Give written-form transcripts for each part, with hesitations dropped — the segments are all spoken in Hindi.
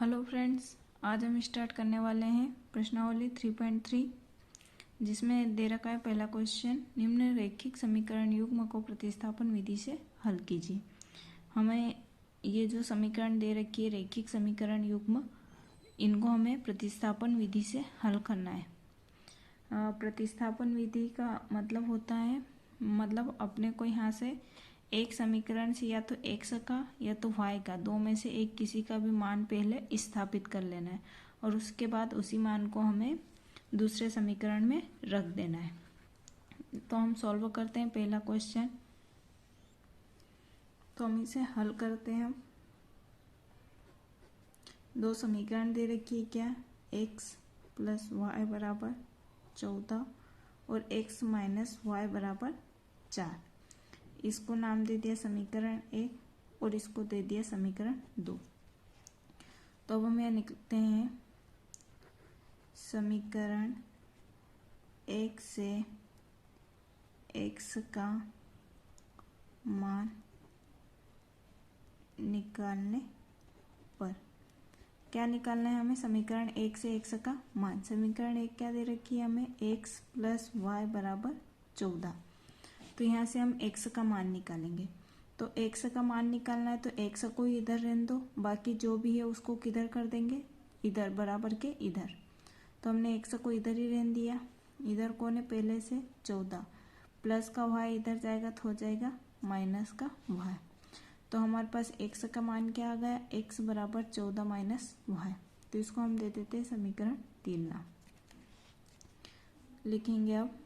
हेलो फ्रेंड्स, आज हम स्टार्ट करने वाले हैं प्रश्नावली 3.3 जिसमें दे रखा है पहला क्वेश्चन। निम्न रैखिक समीकरण युग्म को प्रतिस्थापन विधि से हल कीजिए। हमें ये जो समीकरण दे रखी है रैखिक समीकरण युग्म, इनको हमें प्रतिस्थापन विधि से हल करना है। प्रतिस्थापन विधि का मतलब होता है अपने को यहाँ से एक समीकरण से या तो x का या तो y का, दो में से एक किसी का भी मान पहले स्थापित कर लेना है और उसके बाद उसी मान को हमें दूसरे समीकरण में रख देना है। तो हम सॉल्व करते हैं पहला क्वेश्चन। तो हम इसे हल करते हैं। दो समीकरण दे रखी है, क्या x प्लस वाई बराबर 14 और x माइनस वाई बराबर 4। इसको नाम दे दिया समीकरण 1 और इसको दे दिया समीकरण 2। तो अब हम यहाँ लिखते हैं समीकरण 1 से x का मान निकालने पर क्या निकालना है हमें? समीकरण 1 से x का मान। समीकरण 1 क्या दे रखी है हमें? x प्लस वाई बराबर 14। तो यहाँ से हम x का मान निकालेंगे। तो x का मान निकालना है तो x को इधर रहने दो, बाकी जो भी है उसको किधर कर देंगे? इधर, बराबर के इधर। तो हमने x को इधर ही रहने दिया। इधर कौन है पहले से? 14 प्लस का y इधर जाएगा तो हो जाएगा माइनस का y। तो हमारे पास x का मान क्या आ गया? x बराबर 14 माइनस y। तो इसको हम दे देते हैं समीकरण 3 नाम। लिखेंगे अब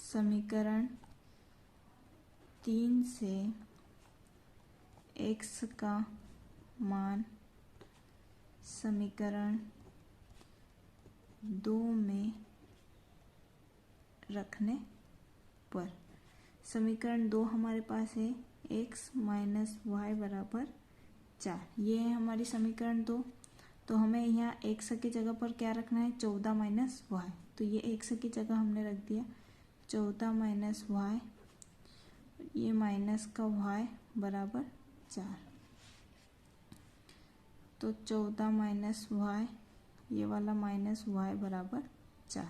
समीकरण 3 से x का मान समीकरण 2 में रखने पर। समीकरण 2 हमारे पास है x माइनस वाई बराबर 4। ये है हमारी समीकरण 2। तो हमें यहाँ x की जगह पर क्या रखना है? 14 माइनस वाई। तो ये x की जगह हमने रख दिया 14 माइनस वाई, ये माइनस का y बराबर 4। तो 14 माइनस y, ये वाला माइनस y बराबर 4।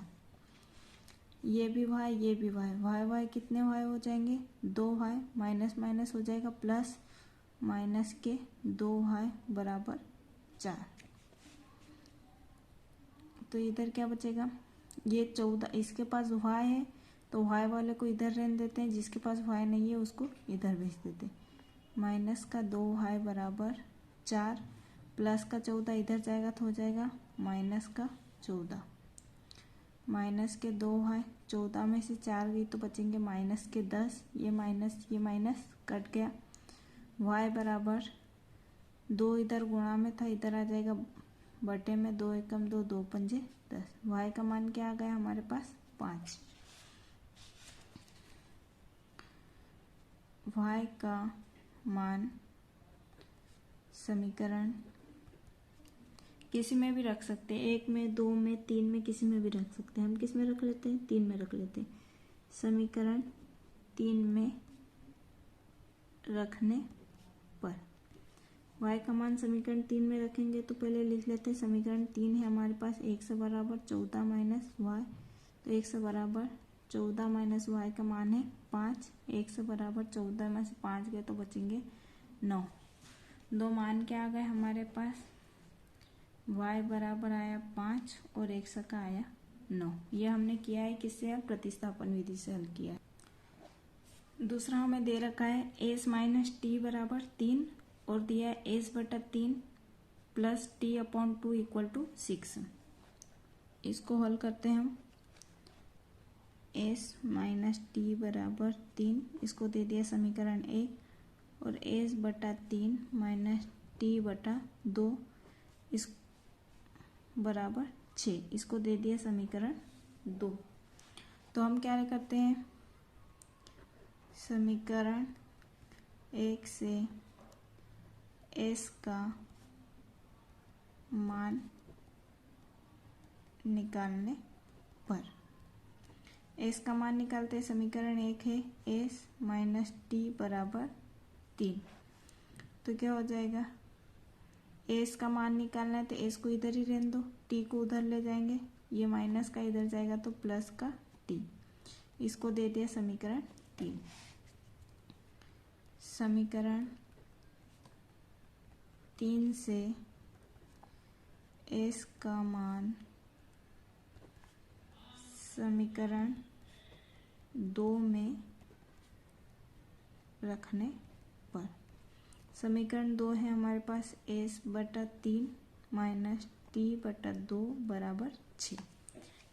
ये भी y, ये भी y कितने y हो जाएंगे? 2y, माइनस माइनस हो जाएगा प्लस, माइनस के 2y बराबर 4। तो इधर क्या बचेगा? ये 14, इसके पास y है तो y वाले को इधर रहने देते हैं, जिसके पास y नहीं है उसको इधर भेज देते हैं। माइनस का 2y बराबर 4 प्लस का 14 इधर जाएगा तो हो जाएगा माइनस का 14। माइनस के 2y, 14 में से 4 गई तो बचेंगे माइनस के 10। ये माइनस कट गया। y बराबर 2 इधर गुणा में था, इधर आ जाएगा बटे में। 2 एकम 2, 2 पंजे 10। y का मान क्या आ गया हमारे पास? 5। y का मान समीकरण किसी में भी रख सकते हैं, 1 में, 2 में, 3 में, किसी में भी रख सकते हैं। हम किस में रख लेते हैं? 3 में रख लेते हैं। समीकरण 3 में रखने पर y का मान समीकरण 3 में रखेंगे तो पहले लिख लेते हैं समीकरण 3 है हमारे पास x बराबर 14 माइनस y। तो x बराबर 14 माइनस y का मान है 5। x बराबर 14 में से 5 गए तो बचेंगे 9। दो मान क्या आ गए हमारे पास? y बराबर आया 5 और x का आया 9। ये हमने किया है किससे? प्रतिस्थापन विधि से हल किया है। दूसरा हमें दे रखा है s माइनस टी बराबर 3 और दिया है s बटा 3 plus t upon 2 equal to 6। इसको हल करते हैं हम। s माइनस टी बराबर 3, इसको दे दिया समीकरण 1 और s बटा 3 माइनस टी बटा 2 इस बराबर 6, इसको दे दिया समीकरण 2। तो हम क्या करते हैं? समीकरण 1 से s का मान निकालने पर s का मान निकालते हैं। समीकरण 1 है s माइनस टी बराबर 3। तो क्या हो जाएगा? एस का मान निकालना है तो एस को इधर ही रहने दो, टी को उधर ले जाएंगे, ये माइनस का इधर जाएगा तो प्लस का टी। इसको दे दिया समीकरण 3। समीकरण 3 से एस का मान समीकरण 2 में रखने पर, समीकरण 2 है हमारे पास एस बटा 3 माइनस टी बटा 2 बराबर 6।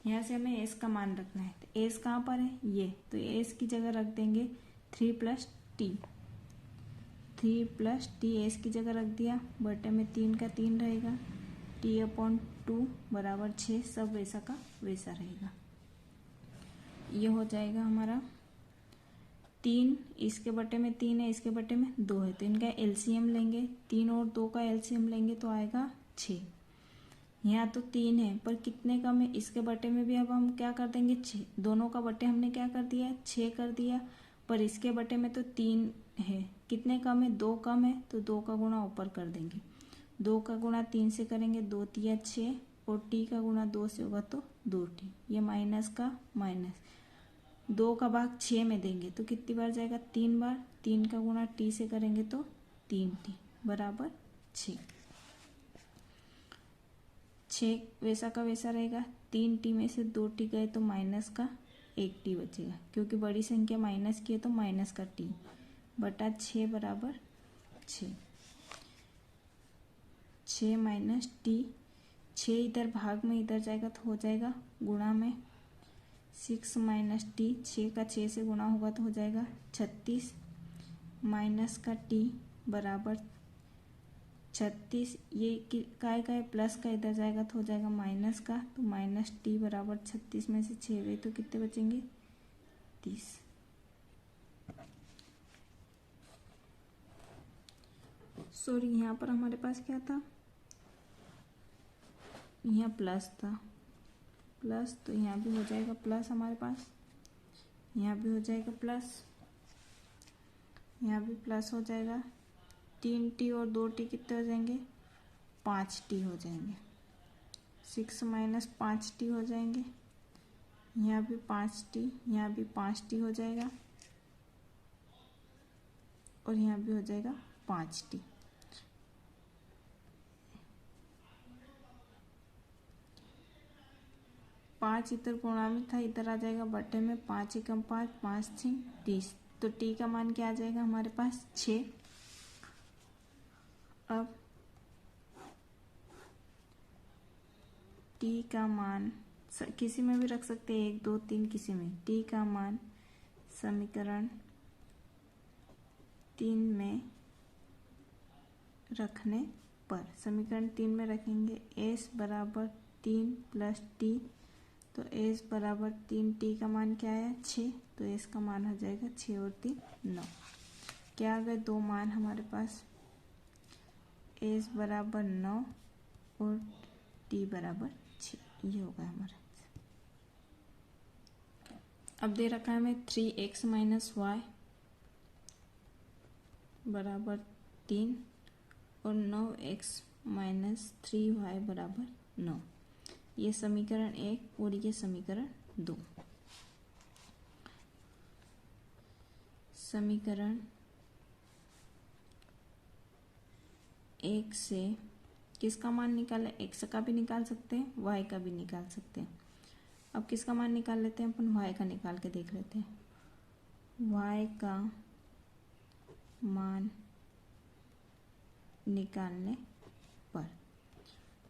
यहाँ से हमें एस का मान रखना है, तो एस कहाँ पर है, ये, तो एस की जगह रख देंगे 3 plus T. 3 plus T S की जगह रख दिया, बटे में 3 का 3 रहेगा, टी अपॉन 2 बराबर 6, सब वैसा का वैसा रहेगा। ये हो जाएगा हमारा 3, इसके बटे में 3 है, इसके बटे में 2 है, तो इनका एलसीएम लेंगे, 3 और 2 का एलसीएम लेंगे तो आएगा 6। यहाँ तो 3 है पर कितने कम है, इसके बटे में भी अब हम क्या कर देंगे 6, दोनों का बटे हमने क्या कर दिया 6 कर दिया, पर इसके बटे में तो 3 है, कितने कम है 2 कम है, तो 2 का गुणा ऊपर कर देंगे, 2 का गुणा 3 से करेंगे 2 तिया 6, और टी का गुणा 2 से होगा तो 2t, ये माइनस का माइनस, 2 का भाग 6 में देंगे तो कितनी बार जाएगा 3 बार, 3 का गुणा टी से करेंगे तो 3t बराबर 6। 6 वैसा का वैसा रहेगा, 3t में से 2t गए तो माइनस का 1t बचेगा, क्योंकि बड़ी संख्या माइनस की है तो माइनस का t बटा 6 बराबर 6। 6 माइनस टी, 6 इधर भाग में इधर जाएगा तो हो जाएगा गुणा में, 6 माइनस टी, 6 का 6 से गुणा होगा तो हो जाएगा 36 माइनस का टी बराबर 36, ये काय का है प्लस का, इधर जाएगा तो हो जाएगा माइनस का, तो माइनस टी बराबर 36 में से 6 गए तो कितने बचेंगे 30। सॉरी, यहाँ पर हमारे पास क्या था, यहाँ प्लस था, प्लस, तो यहाँ भी हो जाएगा प्लस हमारे पास, यहाँ भी हो जाएगा प्लस, यहाँ भी प्लस हो जाएगा, 3t और 2t कितने हो जाएंगे 5t हो जाएंगे, 6 माइनस 5t हो जाएंगे, यहाँ भी 5t, यहाँ भी 5t हो जाएगा, और यहाँ भी हो जाएगा 5t। पाँच इधर गुणा में था, इधर आ जाएगा बटे में, 5 एकम 5, 5 6 30, तो टी का मान क्या आ जाएगा हमारे पास 6। अब टी का मान किसी में भी रख सकते हैं, 1 2 3 किसी में, टी का मान समीकरण 3 में रखने पर, समीकरण 3 में रखेंगे एस बराबर 3 प्लस टी, तो एस बराबर 3t का मान क्या आया 6, तो एस का मान हो जाएगा 6 और 3 9। क्या आ गए दो मान हमारे पास, एस बराबर 9 और टी बराबर 6, ये होगा हमारा। अब दे रखा है हमें 3x माइनस वाई बराबर 3 और 9x माइनस 3y बराबर 9, ये समीकरण 1 और ये समीकरण 2। समीकरण 1 से किसका मान निकाले, x का भी निकाल सकते हैं, y का भी निकाल सकते हैं। अब किसका मान निकाल लेते हैं अपन, y का निकाल के देख लेते हैं। y का मान निकालने पर,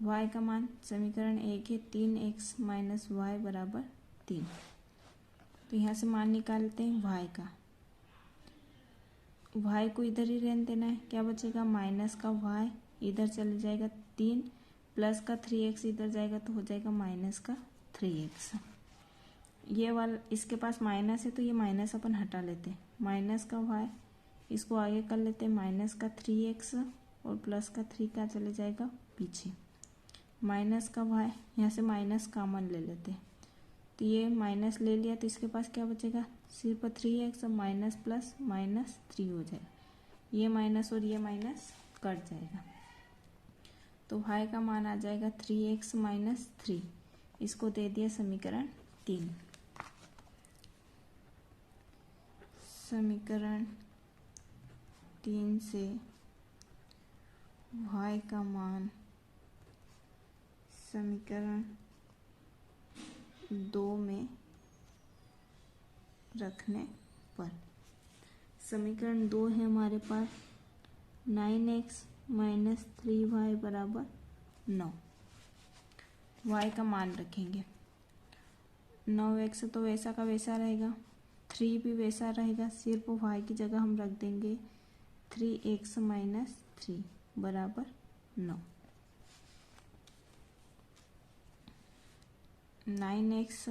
y का मान समीकरण 1 है 3x माइनस वाई बराबर 3, तो यहाँ से मान निकालते हैं y का, y को इधर ही रहने देना है, क्या बचेगा माइनस का y इधर चले जाएगा 3 प्लस का 3x इधर जाएगा तो हो जाएगा माइनस का 3x। ये वाला इसके पास माइनस है तो ये माइनस अपन हटा लेते हैं, माइनस का y इसको आगे कर लेते हैं, माइनस का 3x और प्लस का 3 का चले जाएगा पीछे, माइनस का y यहाँ से माइनस कॉमन ले लेते हैं, तो ये माइनस ले लिया तो इसके पास क्या बचेगा सिर्फ 3x, माइनस प्लस माइनस 3 हो जाएगा, ये माइनस और ये माइनस कट जाएगा, तो y का मान आ जाएगा 3x माइनस 3। इसको दे दिया समीकरण 3। समीकरण 3 से y का मान समीकरण 2 में रखने पर समीकरण 2 है हमारे पास 9x माइनस 3y बराबर 9। y का मान रखेंगे 9x तो वैसा का वैसा रहेगा, 3 भी वैसा रहेगा, सिर्फ y की जगह हम रख देंगे 3x माइनस 3 बराबर 9। 9x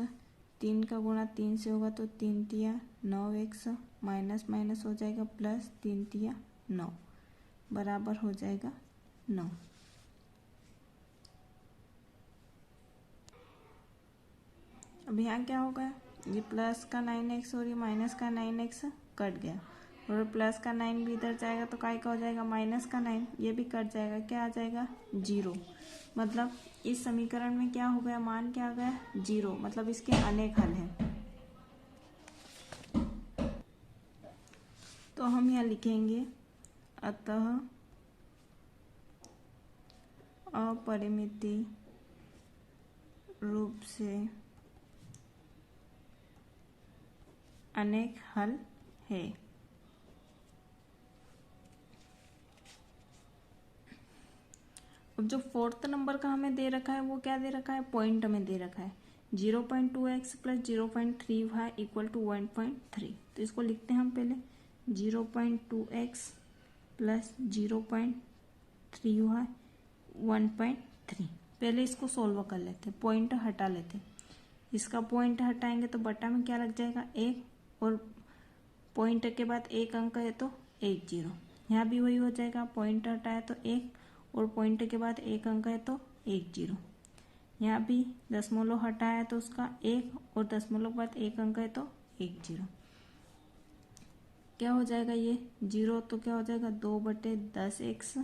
3 का गुणा 3 से होगा तो 3 तिया 9x माइनस माइनस हो जाएगा प्लस 3 तिया 9 बराबर हो जाएगा 9। अब यहाँ क्या होगा, ये प्लस का 9x और ये माइनस का 9x कट गया और प्लस का 9 भी इधर जाएगा तो काय का हो जाएगा माइनस का 9, ये भी कट जाएगा, क्या आ जाएगा 0। मतलब इस समीकरण में क्या हो गया, मान क्या आ गया 0, मतलब इसके अनेक हल हैं। तो हम यहाँ लिखेंगे अतः अपरिमित रूप से अनेक हल है। अब जो 4th नंबर का हमें दे रखा है वो क्या दे रखा है, पॉइंट में दे रखा है 0.2x plus 0.3y equal to 1.3। तो इसको लिखते हैं हम पहले 0.2x प्लस 0.3y 1.3। पहले इसको सोल्व कर लेते, पॉइंट हटा लेते। इसका पॉइंट हटाएंगे तो बटा में क्या लग जाएगा 1, और पॉइंट के बाद एक अंक है तो 1 0। यहाँ भी वही हो जाएगा, पॉइंट हटाया तो 1 और पॉइंट के बाद एक अंक है तो 1 0। यहाँ भी दशमलव हटाया तो उसका 1 और दशमलव के बाद एक अंक है तो 1 0। क्या हो जाएगा ये 0, तो क्या हो जाएगा 2/10x,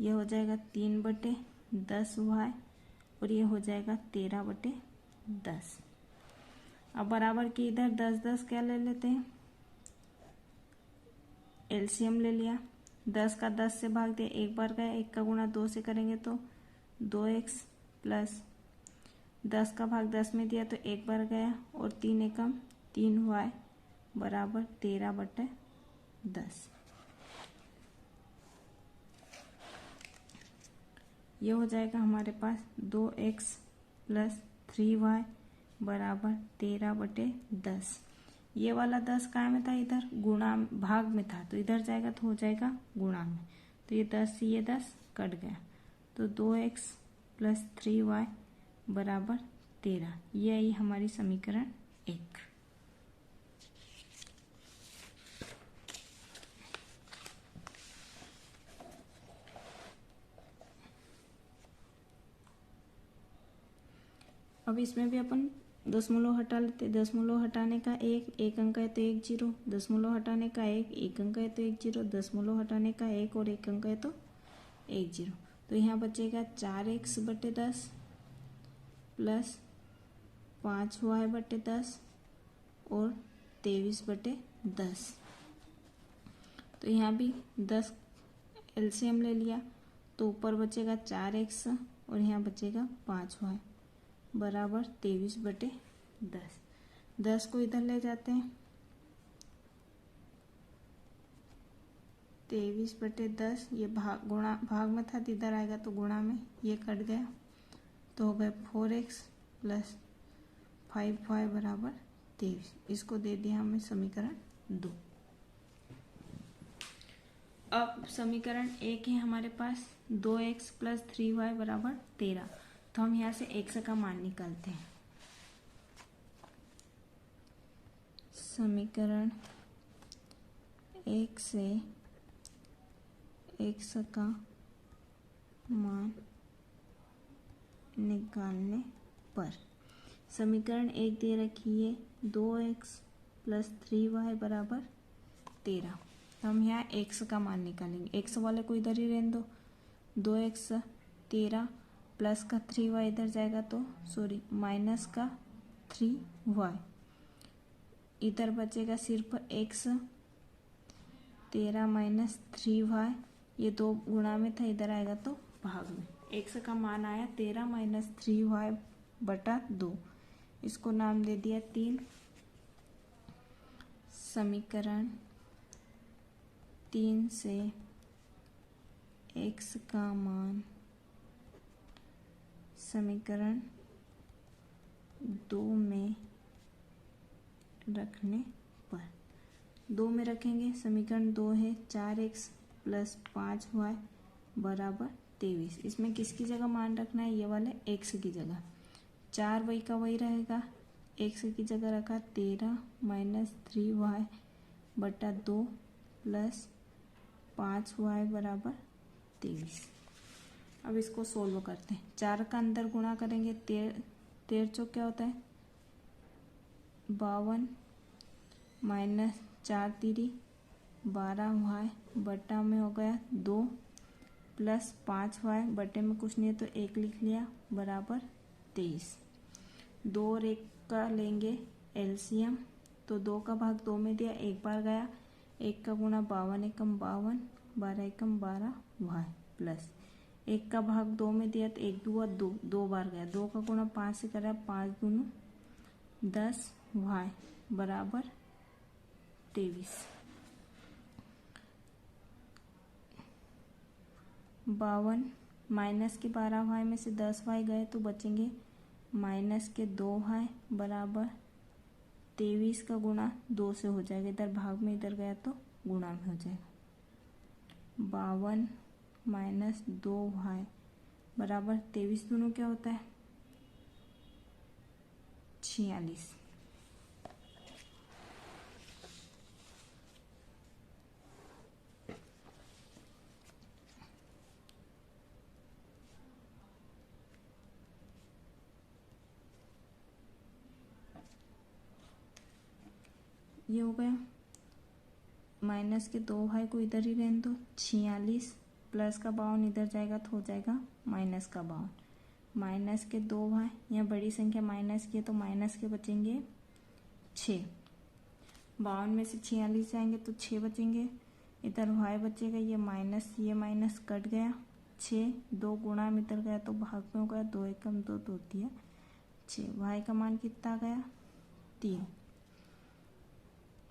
ये हो जाएगा 3/10y और ये हो जाएगा 13/10। अब बराबर की इधर 10 क्या ले लेते हैं, एलसीएम ले लिया। 10 का 10 से भाग दिया, एक बार गया, 1 का गुणा 2 से करेंगे तो 2x प्लस 10 का भाग 10 में दिया तो एक बार गया और 3 एकम 3y बराबर 13/10। ये हो जाएगा हमारे पास 2x प्लस 3y बराबर 13/10। ये वाला 10 काय में था, इधर गुणा भाग में था, तो इधर जाएगा तो हो जाएगा गुणा में। तो ये 10 से ये 10 कट गया, तो 2x प्लस 3y बराबर 13। ये आई हमारी समीकरण 1। अब इसमें भी अपन दशमलव हटा लेते। दशमलव हटाने का एक अंक है तो 1 0, दशमलव हटाने का एक अंक है तो 1 0, दशमलव हटाने का 1 और एक अंक है तो 1 0। तो यहाँ बचेगा 4x/10 प्लस 5y/10 और 23/10। तो यहाँ भी 10 एलसीएम ले लिया तो ऊपर बचेगा 4x और यहाँ बचेगा 5y बराबर 23/10। 10 को इधर ले जाते हैं, 23/10, ये भाग में था तो इधर आएगा तो गुणा में, ये कट गया तो हो गए 4x प्लस 5y बराबर 23। इसको दे दिया हमें समीकरण 2। अब समीकरण 1 है हमारे पास 2x प्लस 3y बराबर 13। तो हम यहाँ से x का मान निकालते हैं। समीकरण 1 से x का मान निकालने पर समीकरण 1 दे रखी है 2x प्लस 3y बराबर 13। तो हम यहाँ x का मान निकालेंगे। x वाले को इधर ही रहने दो, 2x 13 प्लस का 3y इधर जाएगा तो सॉरी माइनस का 3y, इधर बचेगा सिर्फ x। 13 माइनस 3y, ये 2 गुणा में था, इधर आएगा तो भाग में। x का मान आया 13 माइनस 3y बटा 2, इसको नाम दे दिया 3। समीकरण 3 से x का मान समीकरण 2 में रखने पर, 2 में रखेंगे, समीकरण 2 है 4x प्लस 5y बराबर 23। इसमें किसकी जगह मान रखना है, ये वाले x की जगह। 4 वही का वही रहेगा, x की जगह रखा 13 माइनस 3y बटा 2 प्लस 5y बराबर 23। अब इसको सोल्व करते हैं। 4 का अंदर गुणा करेंगे, 13 चौक क्या होता है 52 माइनस 4 3 12y बटा में हो गया 2 प्लस 5y बटे में कुछ नहीं है तो 1 लिख लिया बराबर 23। 2 और 1 का लेंगे एलसीएम, तो 2 का भाग 2 में दिया, 1 बार गया, 1 का गुणा 52 एकम 52 12 एकम 12y प्लस 1 का भाग 2 में दिया तो 1 दुआ 2, 2 बार गया, 2 का गुणा 5 से करा 5 दूनों 10y बराबर 23। 52 माइनस के 12y में से 10y गए तो बचेंगे माइनस के 2y बराबर 23 का गुणा 2 से हो जाएगा, इधर भाग में इधर गया तो गुणा में हो जाएगा। 52 माइनस 2y बराबर 23 दोनों क्या होता है 46। ये हो गया, माइनस के 2y को इधर ही रहने दो, 46 प्लस का 52 इधर जाएगा तो हो जाएगा माइनस का 52। माइनस के 2y, यहाँ बड़ी संख्या माइनस की है तो माइनस के बचेंगे 6। 52 में से 46 जाएंगे तो 6 बचेंगे, इधर y बचेगा, ये माइनस कट गया, 6 2 गुणा में इधर गया तो भाग में हो गया, 2 एकम 2 तो होती है 6। y का मान कितना गया 3।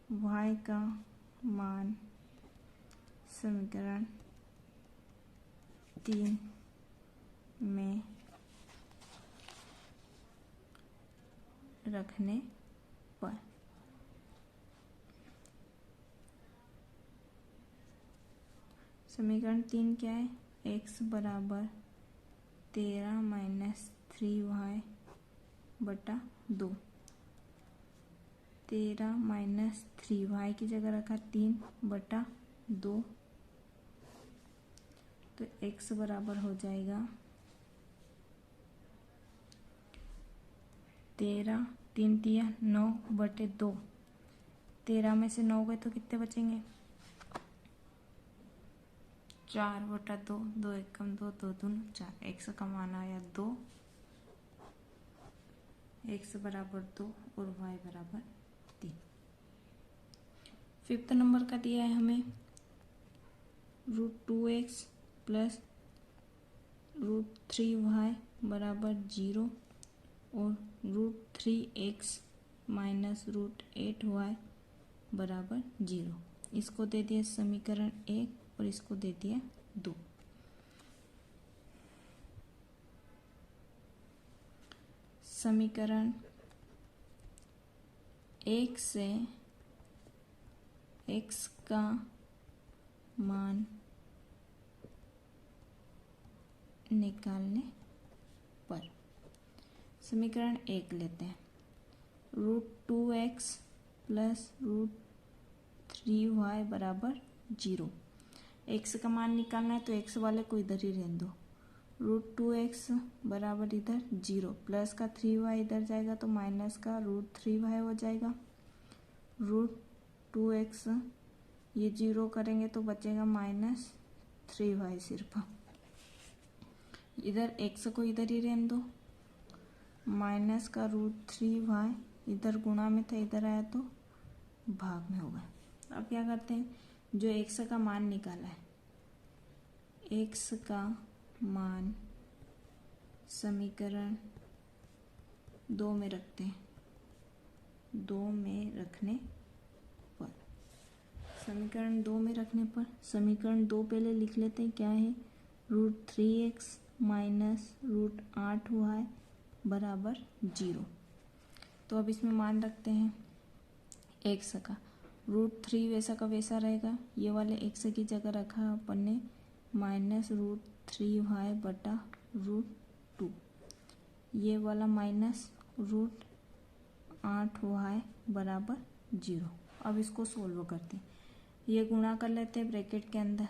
y का मान समीकरण 3 में रखने पर समीकरण 3 क्या है, x बराबर 13 माइनस 3y बटा 2। 13 माइनस 3y की जगह रखा 3 बटा 2, तो x बराबर हो जाएगा 13 3 तिया 9 बटे 2। 13 में से 9 गए तो कितने बचेंगे 4 बटा 2, 2 एकम 2 2 दून 4। x का मान आया 2, x बराबर 2 और y बराबर 3। 5th नंबर का दिया है हमें √2x प्लस √3y बराबर 0 और √3x माइनस √8y बराबर 0। इसको दे दिया समीकरण 1 और इसको दे दिया 2। समीकरण 1 से x का मान निकालने पर समीकरण 1 लेते हैं, √2x प्लस √3y बराबर 0। x का मान निकालना है तो x वाले को इधर ही रहने दो, √2x बराबर इधर 0 प्लस का 3y इधर जाएगा तो माइनस का √3y हो जाएगा। √2x ये 0 करेंगे तो बचेगा -3y सिर्फ। इधर x को इधर ही रहने दो, माइनस का √3y इधर गुणा में था, इधर आया तो भाग में होगा। अब क्या करते हैं, जो x का मान निकाला है, x का मान समीकरण 2 में रखते हैं। 2 में रखने पर, समीकरण 2 में रखने पर समीकरण 2 पहले लिख लेते हैं। क्या है, √3x माइनस √8y बराबर 0। तो अब इसमें मान रखते हैं x का, √3 वैसा का वैसा रहेगा, ये वाले x की जगह रखा अपन ने माइनस √3y बटा √2, ये वाला माइनस √8y बराबर 0। अब इसको सोल्व करते हैं, ये गुणा कर लेते हैं ब्रैकेट के अंदर।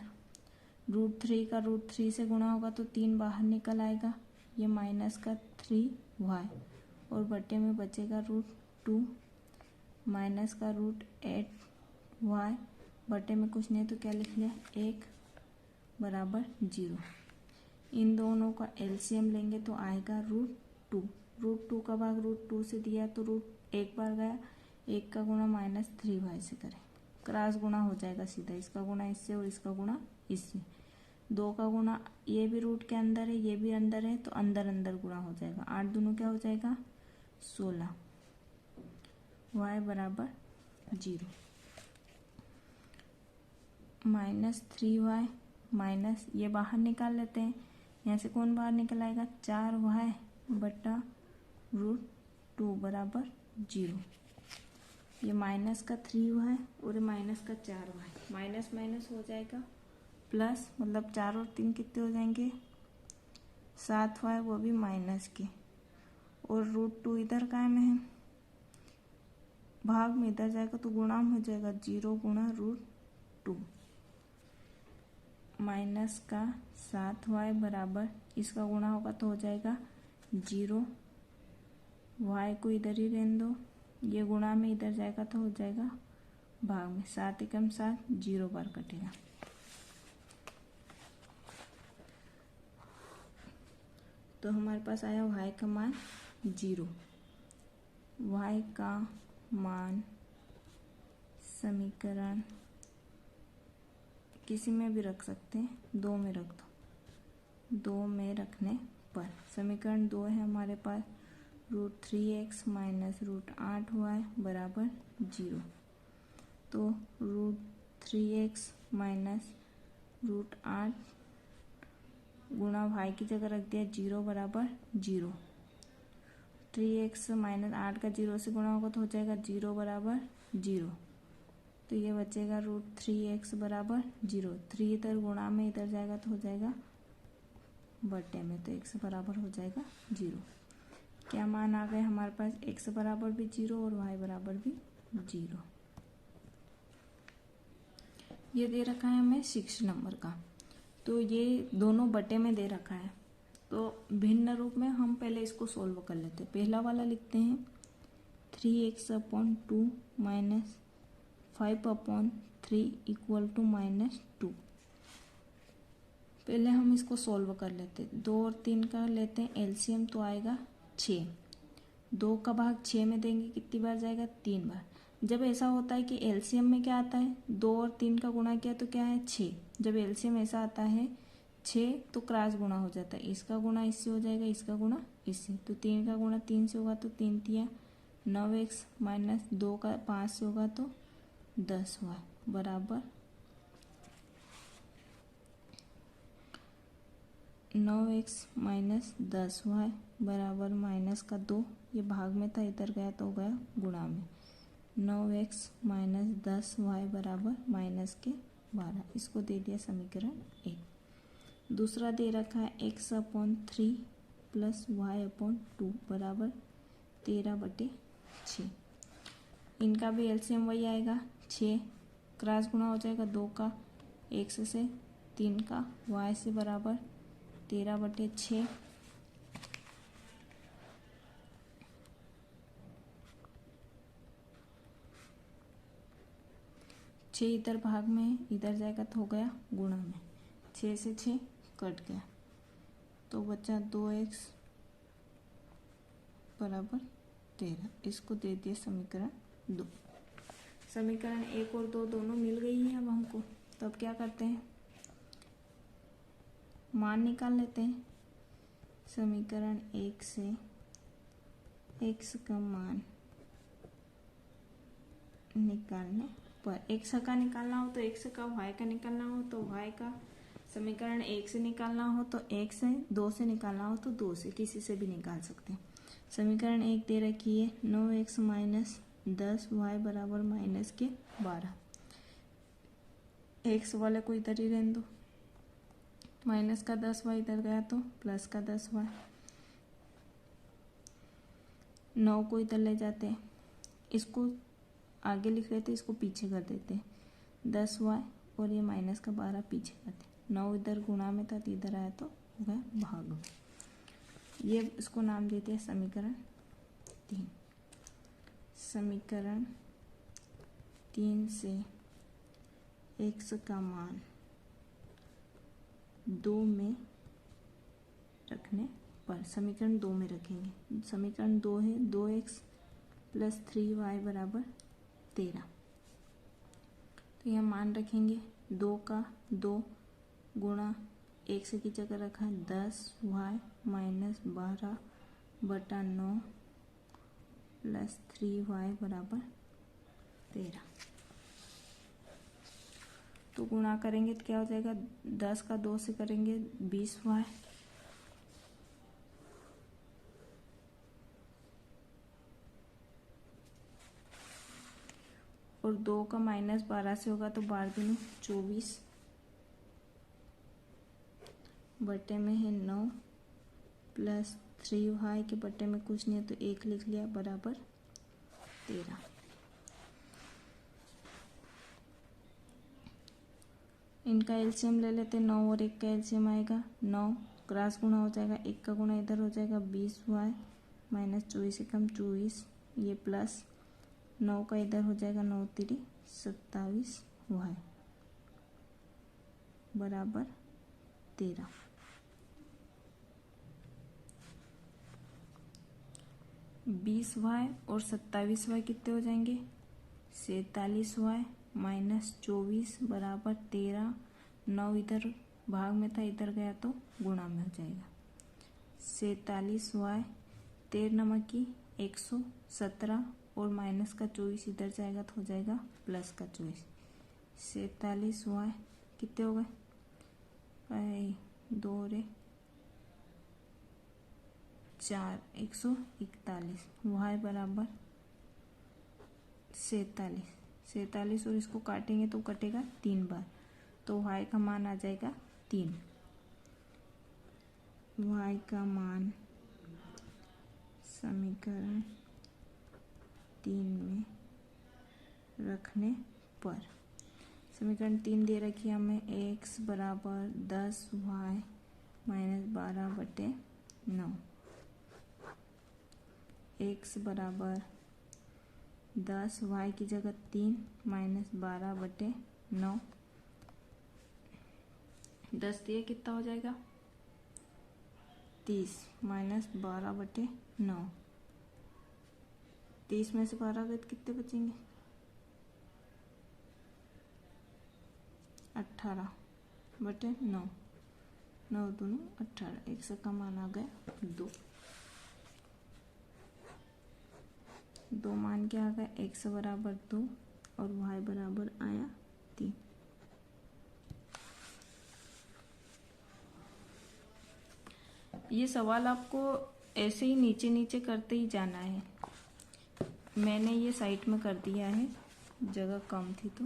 √3 का √3 से गुणा होगा तो 3 बाहर निकल आएगा, ये माइनस का 3y और बटे में बचेगा √2 माइनस का √8y बटे में कुछ नहीं तो क्या लिख लिया 1 बराबर 0। इन दोनों का एलसीएम लेंगे तो आएगा √2। √2 का भाग √2 से दिया तो रूट एक बार गया, 1 का गुणा माइनस 3y से करें, क्रॉस गुणा हो जाएगा सीधा, इसका गुणा इससे और इसका गुणा इससे। 2 का गुणा ये भी रूट के अंदर है, ये भी अंदर है, तो अंदर अंदर गुणा हो जाएगा। 8 दूनों क्या हो जाएगा 16, y बराबर 0। माइनस 3y माइनस ये बाहर निकाल लेते हैं, यहाँ से कौन बाहर निकल आएगा 4y बटा √2 बराबर 0। ये माइनस का 3y और माइनस का 4y, माइनस माइनस हो जाएगा प्लस, मतलब 4 और 3 कितने हो जाएंगे 7y, वो भी माइनस के, और √2 इधर काय में है, भाग में इधर जाएगा तो गुणा में हो जाएगा 0 गुणा √2 माइनस का 7y बराबर, इसका गुणा होगा तो हो जाएगा 0, y को इधर ही रहने दो, ये गुणा में इधर जाएगा तो हो जाएगा भाग में, 7 एकम 7, 0 बार कटेगा। तो हमारे पास आया y का मान 0। y का मान समीकरण किसी में भी रख सकते हैं, 2 में रख दो। 2 में रखने पर समीकरण 2 है हमारे पास, √3x माइनस √8y बराबर 0। तो √3x माइनस √8 गुणा y की जगह रख दिया 0 बराबर 0। 3x माइनस 8 का 0 से गुणा होगा तो हो जाएगा 0 बराबर 0। तो ये बचेगा √3x बराबर 0। 3 इधर गुणा में इधर जाएगा तो हो जाएगा बटे में, तो x बराबर हो जाएगा 0। क्या मान आ गए हमारे पास, x बराबर भी 0 और y बराबर भी 0। ये दे रखा है हमें 6 नंबर का, तो ये दोनों बटे में दे रखा है, तो भिन्न रूप में हम पहले इसको सोल्व कर लेते हैं। पहला वाला लिखते हैं 3x/2 माइनस 5/3 इक्वल टू -2। पहले हम इसको सोल्व कर लेते हैं। 2 और 3 का लेते हैं एलसीएम, तो आएगा 6। 2 का भाग 6 में देंगे कितनी बार जाएगा 3 बार। जब ऐसा होता है कि एलसीएम में क्या आता है 2 और 3 का गुणा किया तो क्या है 6। जब एलसीएम ऐसा आता है 6 तो क्रॉस गुणा हो जाता है, इसका गुणा इससे हो जाएगा, इसका गुणा इससे। तो 3 का गुणा 3 से होगा तो 3 तिया 9x माइनस 2 का 5 से होगा तो 10y बराबर 9x माइनस 10y बराबर माइनस का 2, ये भाग में था इधर गया तो हो गया गुणा में। 9x माइनस 10y बराबर माइनस के 12, इसको दे दिया समीकरण 1। दूसरा दे रखा है x/3 प्लस y/2 बराबर 13/6। इनका भी एलसीएम वही आएगा 6, क्रॉस गुणा हो जाएगा 2 का x से, 3 का y से बराबर 13/6। इधर भाग में इधर जाएगा तो हो गया गुणा में, 6 से 6 कट गया। तो बचा 2x बराबर 13। इसको दे दिए समीकरण 2। समीकरण 1 और 2 दोनों मिल गई है अब हमको। तो अब क्या करते हैं, मान निकाल लेते हैं। समीकरण 1 से x का मान निकालने पर, x का निकालना हो तो x का, y का निकालना हो तो y का, समीकरण 1 से निकालना हो तो 1 से, 2 से निकालना हो तो 2 से, किसी से भी निकाल सकते हैं। समीकरण 1 दे रखी है 9x माइनस 10y बराबर माइनस के 12। x वाले को इधर ही रहने दो, माइनस का 10y इधर गया तो प्लस का 10y, 9 को इधर ले जाते हैं, इसको आगे लिख रहे थे, इसको पीछे कर देते हैं, 10y और ये माइनस का 12 पीछे करते हैं। 9 इधर गुणा में था तो इधर आया तो हो गया भाग में। ये इसको नाम देते हैं समीकरण 3। समीकरण 3 से x का मान 2 में रखने पर, समीकरण 2 में रखेंगे। समीकरण 2 है 2x प्लस 3y बराबर 13। तो यह मान रखेंगे 2 का 2 गुणा x की जगह रखा 10y माइनस 12 बटा 9 प्लस 3y बराबर 13। तो गुणा करेंगे तो क्या हो जाएगा, 10 का 2 से करेंगे 20y और 2 का माइनस 12 से होगा तो 12 दूनी 24 बटे में है 9 प्लस 3y के बटे में कुछ नहीं है तो 1 लिख लिया बराबर 13। इनका एलसीएम ले लेते, 9 और 1 का एलसीएम आएगा 9, क्रॉस गुणा हो जाएगा, 1 का गुणा इधर हो जाएगा 20y माइनस 24 से कम 24, ये प्लस 9 का इधर हो जाएगा 9 3 27y बराबर 13। 20y और 27y कितने हो जाएंगे, 47y माइनस 24 बराबर 13। 9 इधर भाग में था, इधर गया तो गुणा में हो जाएगा। 47y 13 नमक की 117 और माइनस का 24 इधर जाएगा तो हो जाएगा प्लस का 24। 47y कितने हो गए, 2 रे 4 141, y बराबर 47 और इसको काटेंगे तो कटेगा 3 बार, तो y का मान आ जाएगा 3। y का मान समीकरण 3 में रखने पर, समीकरण 3 दे रखी है हमें, x बराबर 10y माइनस 12 बटे 9, x बराबर 10, y की जगह 3 माइनस 12 बटे 9, 10 दिए कितना हो जाएगा 30 माइनस 12 बटे 9, 30 में से 12 गए तो कितने बचेंगे 18 बटे 9, 9 दूनी 18, x का मान आ गया 2 मान क्या आ गया, x बराबर 2 और y बराबर आया 3। ये सवाल आपको ऐसे ही नीचे नीचे करते ही जाना है। मैंने ये साइड में कर दिया है, जगह कम थी तो,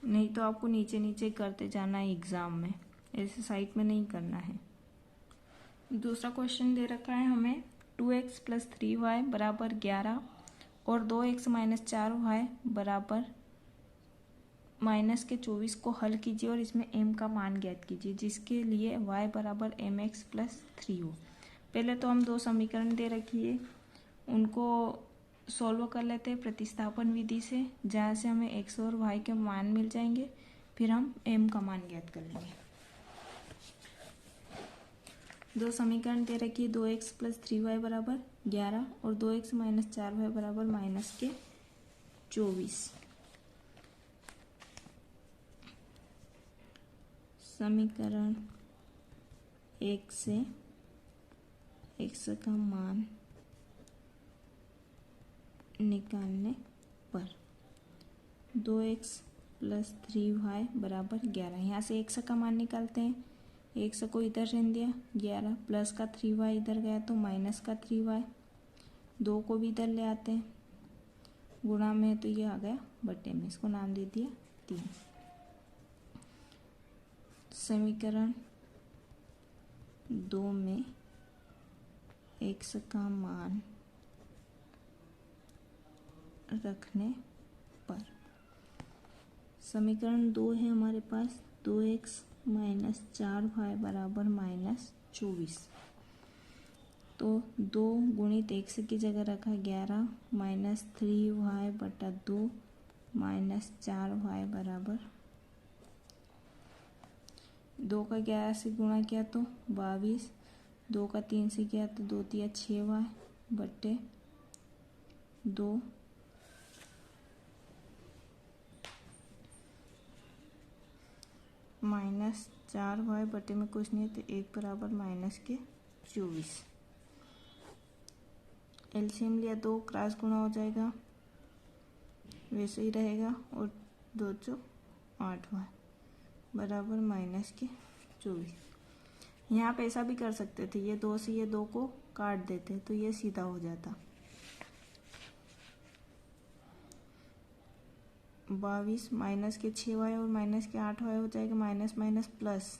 नहीं तो आपको नीचे नीचे करते जाना है एग्जाम में, ऐसे साइड में नहीं करना है। दूसरा क्वेश्चन दे रखा है हमें, 2x प्लस 3y बराबर 11 और 2x माइनस 4y बराबर माइनस के 24 को हल कीजिए और इसमें m का मान ज्ञात कीजिए, जिसके लिए y बराबर mx प्लस 3 हो। पहले तो हम 2 समीकरण दे रखी है, उनको सॉल्व कर लेते हैं प्रतिस्थापन विधि से, जहाँ से हमें x और y के मान मिल जाएंगे, फिर हम m का मान ज्ञात कर लेंगे। दो समीकरण दे रखी है 2x प्लस 3y बराबर 11 और 2x माइनस 4y बराबर माइनस के 24। समीकरण 1 से x का मान निकालने पर 2x प्लस 3y बराबर 11। यहाँ से x का मान निकालते हैं। x को इधर रहने दिया 11 प्लस का 3y इधर गया तो माइनस का 3y, 2 को भी इधर ले आते हैं, गुणा में तो ये आ गया बटे में, इसको नाम दे दिया 3। समीकरण 2 में x का मान रखने पर समीकरण 2 है हमारे पास 2x माइनस 4y बराबर माइनस 24। तो 2 गुणित x की जगह रखा 11 माइनस 3y बटा 2 माइनस 4y बराबर 2 का 11 से गुणा किया तो 22, 2 का 3 से किया तो 2 तिया 6y बटे 2 माइनस 4y बटे में कुछ नहीं तो 1 बराबर माइनस के 24। एलसीएम लिया 2 क्रॉस गुणा हो जाएगा, वैसे ही रहेगा, और 2 चौ 8y बराबर माइनस के 24। यहाँ पे ऐसा भी कर सकते थे, ये 2 से ये 2 को काट देते तो ये सीधा हो जाता। 22 माइनस के 6y और माइनस के 8y हो जाएगा, माइनस माइनस प्लस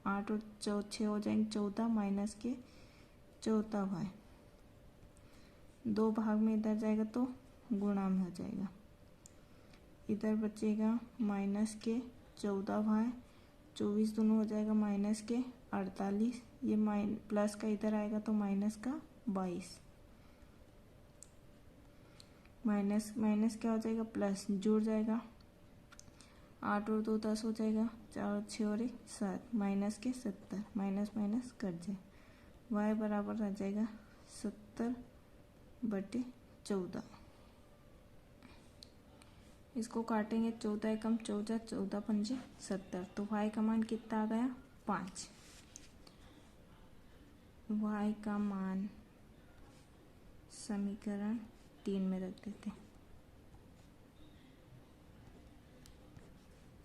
8 और 6 हो जाएंगे 14 माइनस के 14y, 2 भाग में इधर जाएगा तो गुणा में हो जाएगा, इधर बचेगा माइनस के 14y, 24 दोनों हो जाएगा माइनस के 48, ये प्लस का इधर आएगा तो माइनस का 22, माइनस माइनस क्या हो जाएगा प्लस, जुड़ जाएगा 8 और 2 10 हो जाएगा, 4 और 6 और 1 7, माइनस के 70, माइनस माइनस कट जाए, y बराबर रह जाएगा 70 बटे 14। इसको काटेंगे 14 एकम 14, 14 पंजे 70, तो y का मान कितना आ गया 5। y का मान समीकरण 3 में रख देते हैं।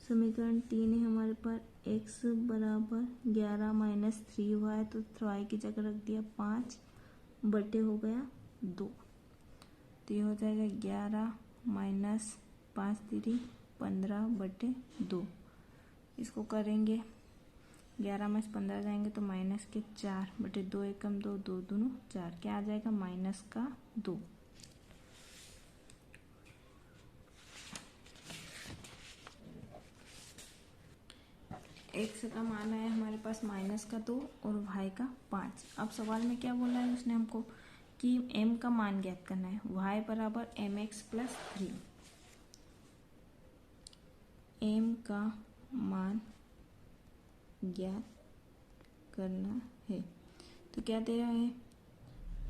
समीकरण 3 है हमारे पास x बराबर 11 माइनस 3y, तो y की जगह रख दिया 5 बटे हो गया 2, तो ये हो जाएगा 11 माइनस 5 3 15 बटे 2। इसको करेंगे 11 में 15 जाएंगे तो माइनस के 4 बटे 2 एकम 2, 2 दूनों 4, क्या आ जाएगा माइनस का 2। x का मान आया हमारे पास माइनस का 2 और y का 5। अब सवाल में क्या बोला है उसने हमको कि m का मान ज्ञात करना है, y बराबर mx प्लस 3। m का मान ज्ञात करना है तो क्या दे रहा है,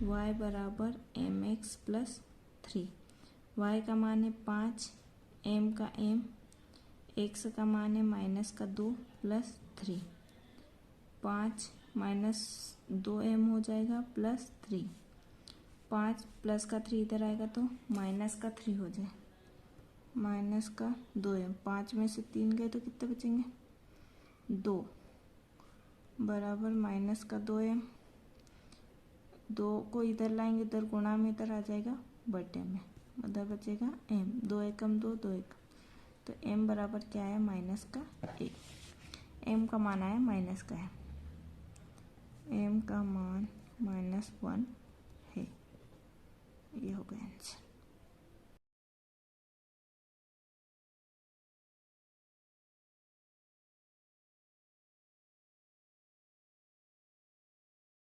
y बराबर mx प्लस 3, y का मान है 5, m का m, x का मान है माइनस का 2 प्लस 3, 5 माइनस 2m हो जाएगा प्लस 3, 5 प्लस का 3 इधर आएगा तो माइनस का 3 हो जाए, माइनस का 2m, 5 में से 3 गए तो कितने बचेंगे 2 बराबर माइनस का 2m, 2 को इधर लाएंगे इधर गुणा में इधर आ जाएगा बटे में, उधर बचेगा m, 2 एकम 2, 2 एकम, तो m बराबर क्या है माइनस का 1। m का मान आया माइनस का है, m का मान -1